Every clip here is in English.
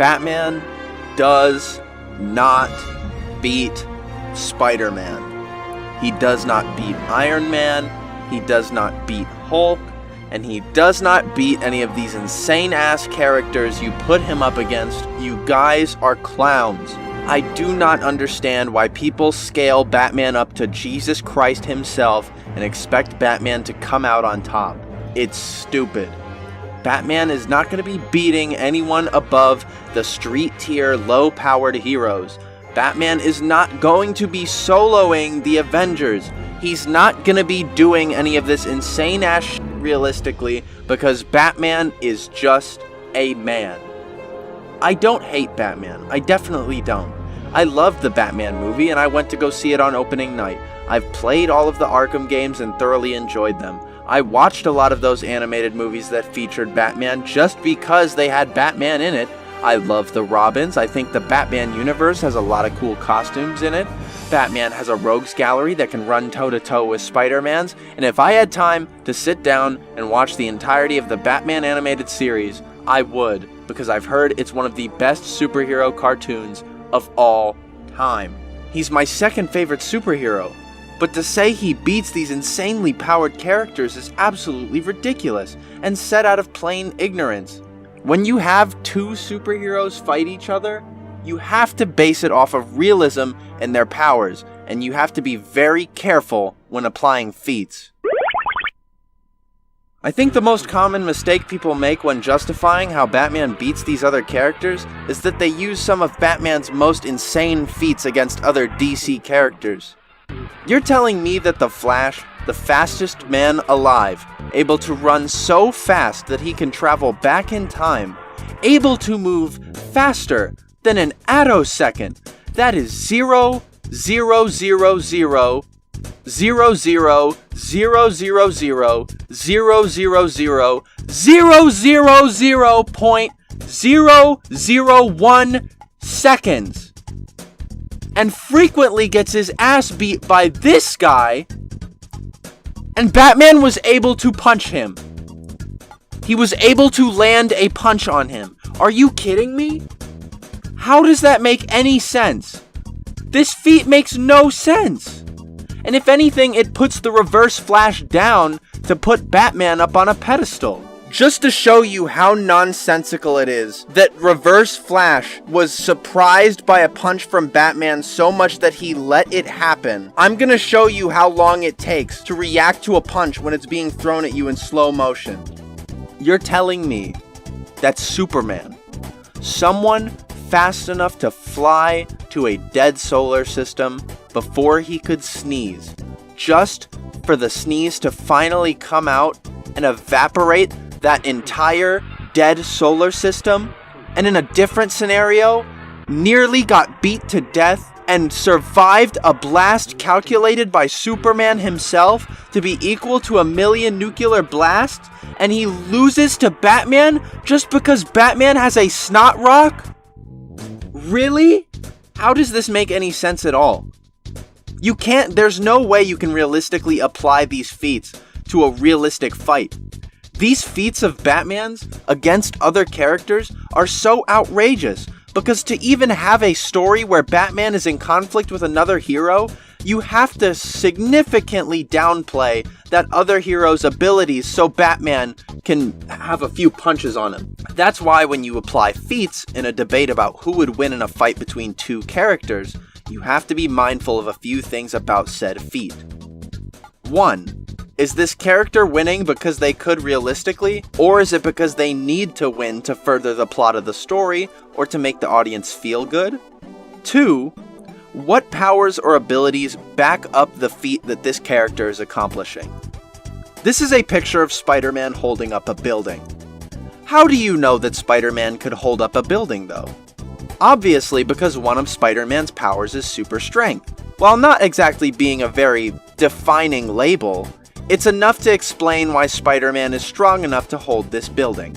Batman does not beat Spider-Man. He does not beat Iron Man, he does not beat Hulk, and he does not beat any of these insane-ass characters you put him up against. You guys are clowns. I do not understand why people scale Batman up to Jesus Christ himself and expect Batman to come out on top. It's stupid. Batman is not going to be beating anyone above the street tier, low-powered heroes. Batman is not going to be soloing the Avengers. He's not going to be doing any of this insane-ass shit realistically, because Batman is just a man. I don't hate Batman. I definitely don't. I loved the Batman movie, and I went to go see it on opening night. I've played all of the Arkham games and thoroughly enjoyed them. I watched a lot of those animated movies that featured Batman just because they had Batman in it. I love the Robins. I think the Batman universe has a lot of cool costumes in it. Batman has a rogues gallery that can run toe-to-toe with Spider-Man's, and if I had time to sit down and watch the entirety of the Batman animated series, I would, because I've heard it's one of the best superhero cartoons of all time. He's my second favorite superhero, but to say he beats these insanely powered characters is absolutely ridiculous and set out of plain ignorance. When you have two superheroes fight each other, you have to base it off of realism and their powers, and you have to be very careful when applying feats. I think the most common mistake people make when justifying how Batman beats these other characters is that they use some of Batman's most insane feats against other DC characters. You're telling me that the Flash, the fastest man alive, able to run so fast that he can travel back in time, able to move faster than an attosecond, that is 0.001 seconds, and frequently gets his ass beat by this guy, and Batman was able to punch him. He was able to land a punch on him. Are you kidding me? How does that make any sense? This feat makes no sense. And if anything, it puts the Reverse Flash down to put Batman up on a pedestal. Just to show you how nonsensical it is that Reverse Flash was surprised by a punch from Batman so much that he let it happen, I'm gonna show you how long it takes to react to a punch when it's being thrown at you in slow motion. You're telling me that Superman, someone fast enough to fly to a dead solar system before he could sneeze, just for the sneeze to finally come out and evaporate that entire dead solar system, and in a different scenario, nearly got beat to death and survived a blast calculated by Superman himself to be equal to 1,000,000 nuclear blasts, and he loses to Batman just because Batman has a snot rock? Really? How does this make any sense at all? There's no way you can realistically apply these feats to a realistic fight. These feats of Batman's against other characters are so outrageous, because to even have a story where Batman is in conflict with another hero, you have to significantly downplay that other hero's abilities so Batman can have a few punches on him. That's why when you apply feats in a debate about who would win in a fight between two characters, you have to be mindful of a few things about said feat. 1. Is this character winning because they could realistically, or is it because they need to win to further the plot of the story, or to make the audience feel good? 2. What powers or abilities back up the feat that this character is accomplishing? This is a picture of Spider-Man holding up a building. How do you know that Spider-Man could hold up a building, though? Obviously, because one of Spider-Man's powers is super strength. While not exactly being a very defining label, it's enough to explain why Spider-Man is strong enough to hold this building.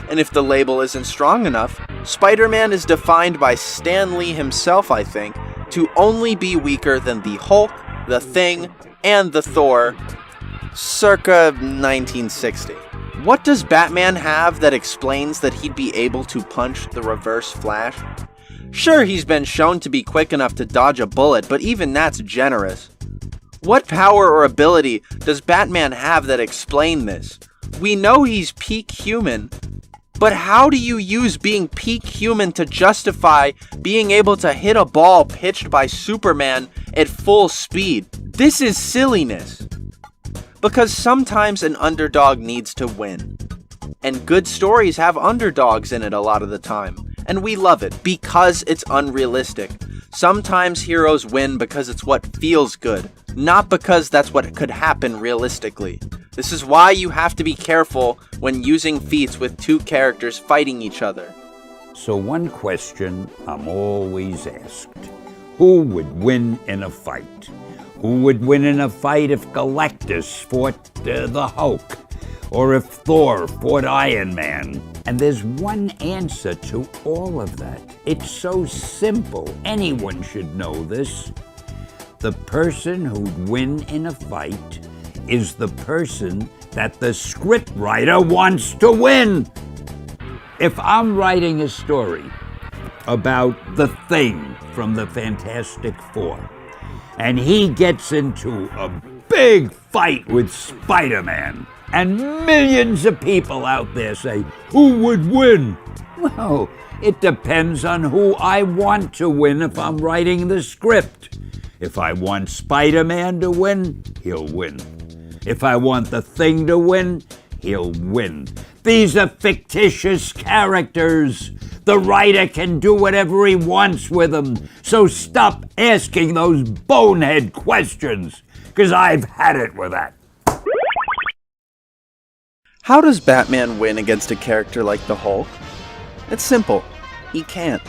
And if the label isn't strong enough, Spider-Man is defined by Stan Lee himself, I think, to only be weaker than the Hulk, the Thing, and the Thor, circa 1960. What does Batman have that explains that he'd be able to punch the Reverse Flash? Sure, he's been shown to be quick enough to dodge a bullet, but even that's generous. What power or ability does Batman have that explain this? We know he's peak human, but how do you use being peak human to justify being able to hit a ball pitched by Superman at full speed? This is silliness. Because sometimes an underdog needs to win. And good stories have underdogs in it a lot of the time. And we love it because it's unrealistic. Sometimes heroes win because it's what feels good, not because that's what could happen realistically. This is why you have to be careful when using feats with two characters fighting each other. So one question I'm always asked: who would win in a fight? Who would win in a fight if Galactus fought the Hulk? Or if Thor fought Iron Man? And there's one answer to all of that. It's so simple. Anyone should know this. The person who'd win in a fight is the person that the scriptwriter wants to win. If I'm writing a story about the Thing from the Fantastic Four, and he gets into a big fight with Spider-Man, and millions of people out there say, who would win? Well, it depends on who I want to win if I'm writing the script. If I want Spider-Man to win, he'll win. If I want the Thing to win, he'll win. These are fictitious characters. The writer can do whatever he wants with them. So stop asking those bonehead questions, because I've had it with that. How does Batman win against a character like the Hulk? It's simple. He can't.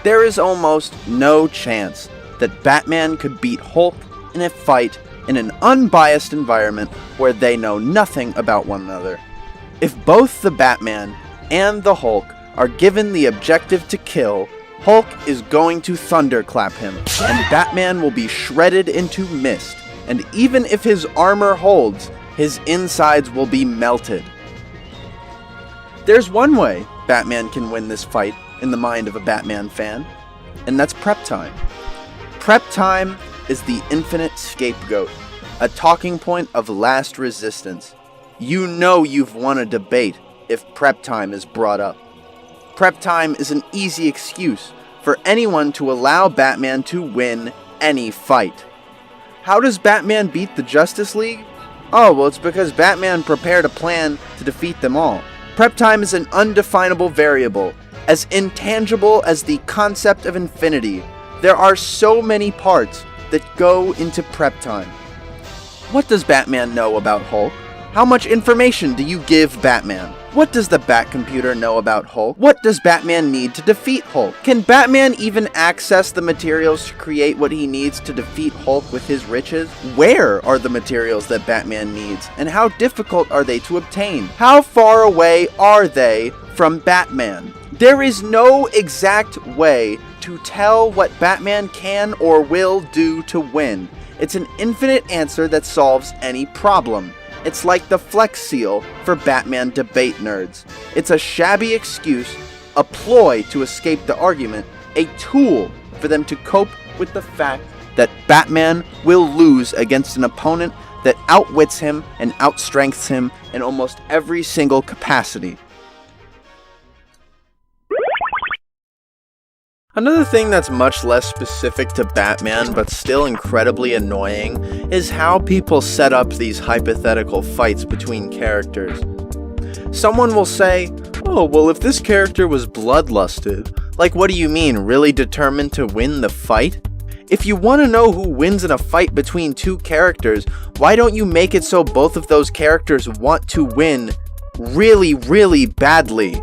There is almost no chance that Batman could beat Hulk in a fight in an unbiased environment where they know nothing about one another. If both the Batman and the Hulk are given the objective to kill, Hulk is going to thunderclap him, and Batman will be shredded into mist, and even if his armor holds, his insides will be melted. There's one way Batman can win this fight in the mind of a Batman fan, and that's prep time. Prep time is the infinite scapegoat, a talking point of last resistance. You know you've won a debate if prep time is brought up. Prep time is an easy excuse for anyone to allow Batman to win any fight. How does Batman beat the Justice League? Oh, well, it's because Batman prepared a plan to defeat them all. Prep time is an undefinable variable, as intangible as the concept of infinity. There are so many parts that go into prep time. What does Batman know about Hulk? How much information do you give Batman? What does the Batcomputer know about Hulk? What does Batman need to defeat Hulk? Can Batman even access the materials to create what he needs to defeat Hulk with his riches? Where are the materials that Batman needs, and how difficult are they to obtain? How far away are they from Batman? There is no exact way to tell what Batman can or will do to win. It's an infinite answer that solves any problem. It's like the Flex Seal for Batman debate nerds. It's a shabby excuse, a ploy to escape the argument, a tool for them to cope with the fact that Batman will lose against an opponent that outwits him and outstrengths him in almost every single capacity. Another thing that's much less specific to Batman, but still incredibly annoying, is how people set up these hypothetical fights between characters. Someone will say, oh, well, if this character was bloodlusted, like, what do you mean, really determined to win the fight? If you want to know who wins in a fight between two characters, why don't you make it so both of those characters want to win really, really badly?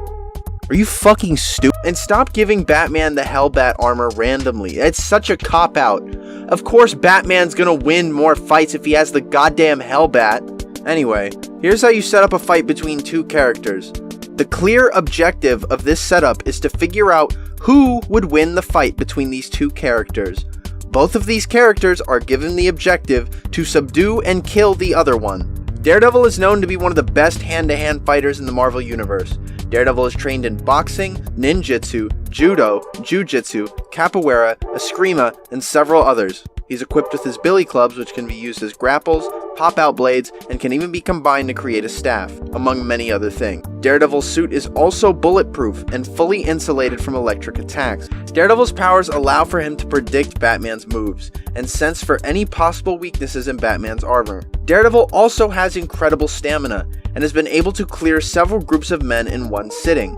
Are you fucking stupid? And stop giving Batman the Hellbat armor randomly. It's such a cop-out. Of course Batman's gonna win more fights if he has the goddamn Hellbat. Anyway, here's how you set up a fight between two characters. The clear objective of this setup is to figure out who would win the fight between these two characters. Both of these characters are given the objective to subdue and kill the other one. Daredevil is known to be one of the best hand-to-hand fighters in the Marvel Universe. Daredevil is trained in boxing, ninjutsu, judo, jujitsu, capoeira, eskrima, and several others. He's equipped with his billy clubs, which can be used as grapples, pop-out blades, and can even be combined to create a staff, among many other things. Daredevil's suit is also bulletproof and fully insulated from electric attacks. Daredevil's powers allow for him to predict Batman's moves, and sense for any possible weaknesses in Batman's armor. Daredevil also has incredible stamina, and has been able to clear several groups of men in one sitting.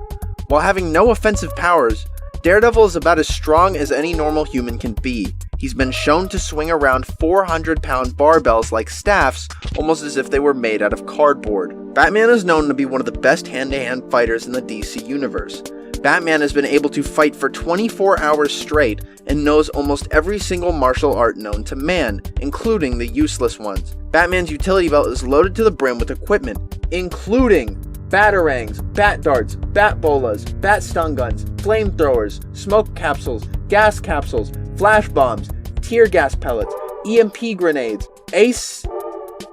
While having no offensive powers, Daredevil is about as strong as any normal human can be. He's been shown to swing around 400-pound barbells like staffs, almost as if they were made out of cardboard. Batman is known to be one of the best hand-to-hand fighters in the DC universe. Batman has been able to fight for 24 hours straight and knows almost every single martial art known to man, including the useless ones. Batman's utility belt is loaded to the brim with equipment, including batarangs, bat darts, bat bolas, bat stun guns, flamethrowers, smoke capsules, gas capsules, flash bombs, tear gas pellets, EMP grenades,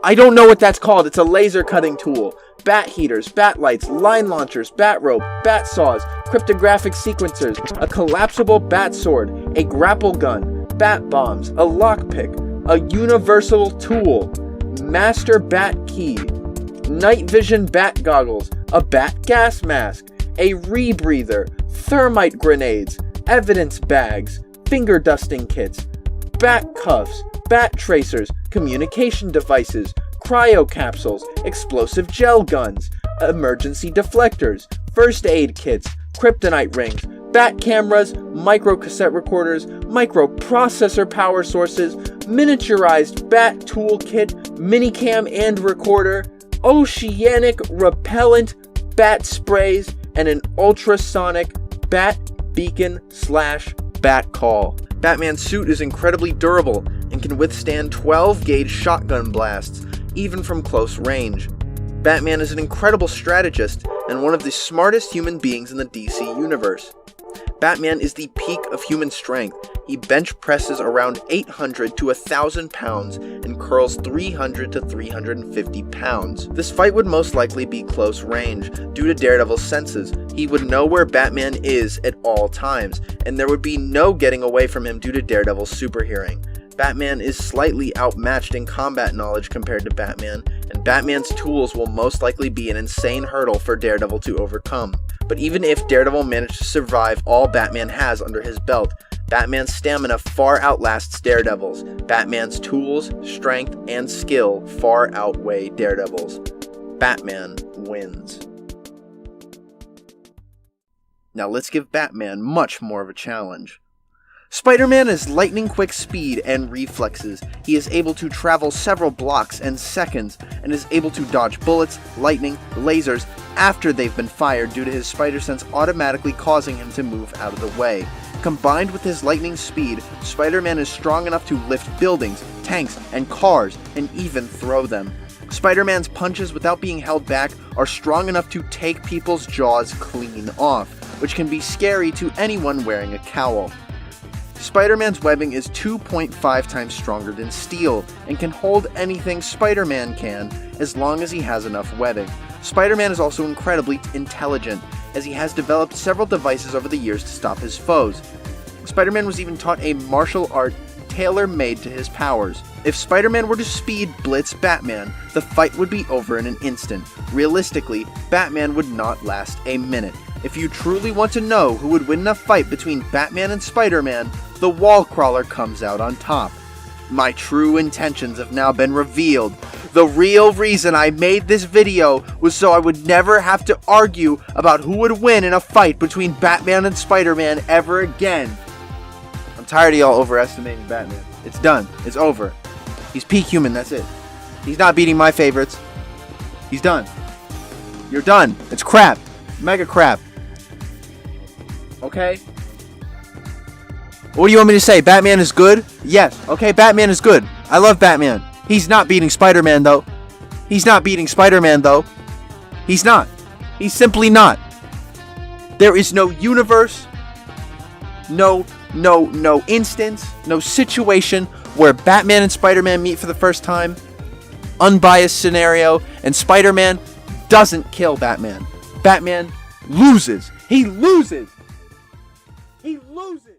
I don't know what that's called, it's a laser cutting tool, bat heaters, bat lights, line launchers, bat rope, bat saws, cryptographic sequencers, a collapsible bat sword, a grapple gun, bat bombs, a lockpick, a universal tool, master bat key, night vision bat goggles, a bat gas mask, a rebreather, thermite grenades, evidence bags, finger dusting kits, bat cuffs, bat tracers, communication devices, cryo capsules, explosive gel guns, emergency deflectors, first aid kits, kryptonite rings, bat cameras, micro cassette recorders, microprocessor power sources, miniaturized bat toolkit, minicam and recorder, oceanic repellent bat sprays, and an ultrasonic bat beacon / bat call. Batman's suit is incredibly durable and can withstand 12-gauge shotgun blasts, even from close range. Batman is an incredible strategist and one of the smartest human beings in the DC universe. Batman is the peak of human strength. He bench presses around 800 to 1,000 pounds and curls 300 to 350 pounds. This fight would most likely be close range. Due to Daredevil's senses, he would know where Batman is at all times, and there would be no getting away from him due to Daredevil's super hearing. Batman is slightly outmatched in combat knowledge compared to Batman, and Batman's tools will most likely be an insane hurdle for Daredevil to overcome. But even if Daredevil managed to survive all Batman has under his belt, Batman's stamina far outlasts Daredevil's. Batman's tools, strength, and skill far outweigh Daredevil's. Batman wins. Now let's give Batman much more of a challenge. Spider-Man has lightning-quick speed and reflexes. He is able to travel several blocks and seconds, and is able to dodge bullets, lightning, lasers after they've been fired due to his spider sense automatically causing him to move out of the way. Combined with his lightning speed, Spider-Man is strong enough to lift buildings, tanks, and cars, and even throw them. Spider-Man's punches, without being held back, are strong enough to take people's jaws clean off, which can be scary to anyone wearing a cowl. Spider-Man's webbing is 2.5 times stronger than steel, and can hold anything Spider-Man can, as long as he has enough webbing. Spider-Man is also incredibly intelligent, as he has developed several devices over the years to stop his foes. Spider-Man was even taught a martial art tailor-made to his powers. If Spider-Man were to speed blitz Batman, the fight would be over in an instant. Realistically, Batman would not last a minute. If you truly want to know who would win in a fight between Batman and Spider-Man, the wall crawler comes out on top. My true intentions have now been revealed. The real reason I made this video was so I would never have to argue about who would win in a fight between Batman and Spider-Man ever again. I'm tired of y'all overestimating Batman. It's done. It's over. He's peak human, that's it. He's not beating my favorites. He's done. You're done. It's crap. Mega crap. Okay? What do you want me to say? Batman is good? Yes. Okay, Batman is good. I love Batman. He's not beating Spider-Man, though. He's not beating Spider-Man, though. He's not. He's simply not. There is no universe, no instance, no situation where Batman and Spider-Man meet for the first time unbiased scenario, and Spider-Man doesn't kill Batman. Batman loses. He loses. He loses.